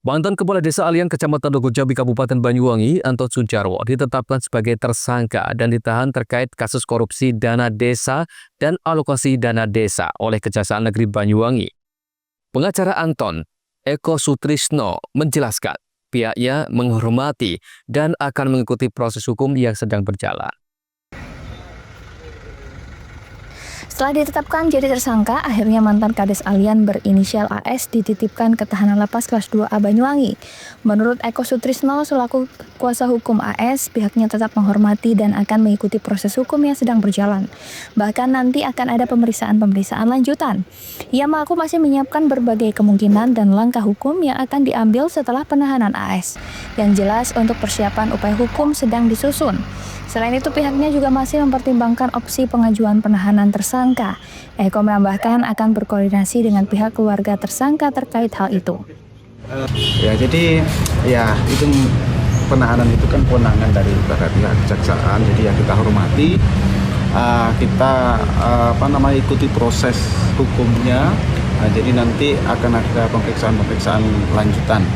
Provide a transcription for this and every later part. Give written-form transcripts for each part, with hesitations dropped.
Mantan Kepala Desa Alian Kecamatan Dogojambi Kabupaten Banyuwangi, Anton Sunjarwo, ditetapkan sebagai tersangka dan ditahan terkait kasus korupsi dana desa dan alokasi dana desa oleh Kejaksaan Negeri Banyuwangi. Pengacara Anton, Eko Sutrisno, menjelaskan pihaknya menghormati dan akan mengikuti proses hukum yang sedang berjalan. Setelah ditetapkan jadi tersangka, akhirnya mantan Kades Alian berinisial AS dititipkan ke tahanan lapas kelas 2A Banyuwangi. Menurut Eko Sutrisno selaku kuasa hukum AS, pihaknya tetap menghormati dan akan mengikuti proses hukum yang sedang berjalan. Bahkan nanti akan ada pemeriksaan lanjutan. Ia mengaku masih menyiapkan berbagai kemungkinan dan langkah hukum yang akan diambil setelah penahanan AS. Yang jelas untuk persiapan upaya hukum sedang disusun. Selain itu, pihaknya juga masih mempertimbangkan opsi pengajuan penahanan tersangka. Eko menambahkan akan berkoordinasi dengan pihak keluarga tersangka terkait hal itu. Jadi itu penahanan itu kan kewenangan dari pihak kejaksaan. Jadi kita hormati, kita ikuti proses hukumnya. Jadi nanti akan ada pemeriksaan lanjutan.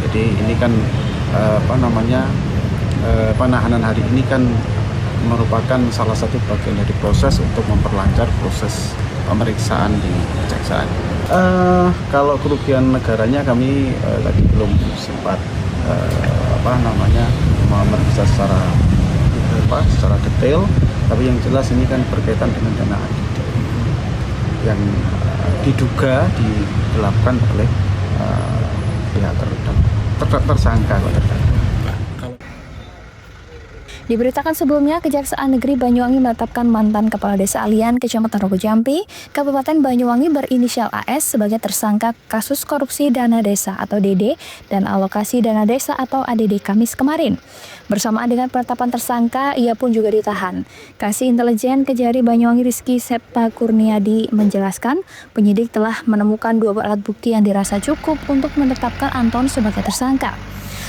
Jadi ini kan penahanan hari ini kan merupakan salah satu bagian dari proses untuk memperlancar proses pemeriksaan di kejaksaan. Kalau kerugian negaranya kami tadi belum sempat memeriksa secara detail, tapi yang jelas ini kan berkaitan dengan dana ADD yang diduga digelapkan oleh pihak tersangka. Diberitakan sebelumnya, Kejaksaan Negeri Banyuwangi menetapkan mantan Kepala Desa Alian Kecamatan Dogojambi, Kabupaten Banyuwangi berinisial AS sebagai tersangka kasus korupsi dana desa atau DD dan alokasi dana desa atau ADD Kamis kemarin. Bersamaan dengan penetapan tersangka, ia pun juga ditahan. Kasih Intelijen Kejari Banyuwangi Rizky Septa Kurniadi menjelaskan, penyidik telah menemukan 2 alat bukti yang dirasa cukup untuk menetapkan Anton sebagai tersangka.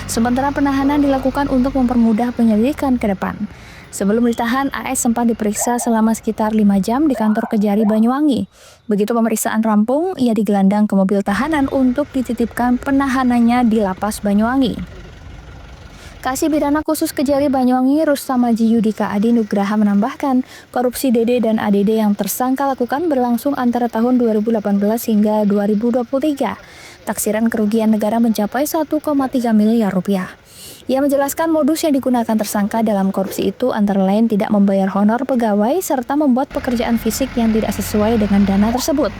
Sementara penahanan dilakukan untuk mempermudah penyelidikan ke depan. Sebelum ditahan, AS sempat diperiksa selama sekitar 5 jam di kantor Kejari Banyuwangi. Begitu pemeriksaan rampung, ia digelandang ke mobil tahanan untuk dititipkan penahanannya di Lapas Banyuwangi. Kasih Pidana Khusus Kejari Banyuwangi Rustamaji Yudika Adi Nugraha menambahkan, korupsi DD dan ADD yang tersangka lakukan berlangsung antara tahun 2018 hingga 2023. Taksiran kerugian negara mencapai 1,3 miliar rupiah. Ia menjelaskan modus yang digunakan tersangka dalam korupsi itu antara lain tidak membayar honor pegawai serta membuat pekerjaan fisik yang tidak sesuai dengan dana tersebut.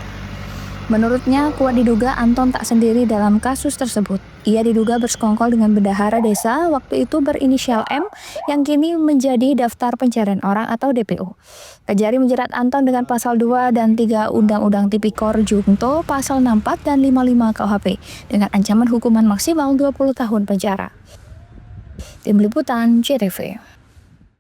Menurutnya, kuat diduga Anton tak sendiri dalam kasus tersebut. Ia diduga bersekongkol dengan bendahara desa waktu itu berinisial M yang kini menjadi daftar pencarian orang atau DPO. Kejari menjerat Anton dengan pasal 2 dan 3 Undang-Undang Tipikor Junto, pasal 64 dan 55 KUHP dengan ancaman hukuman maksimal 20 tahun penjara. Tim Liputan JTV.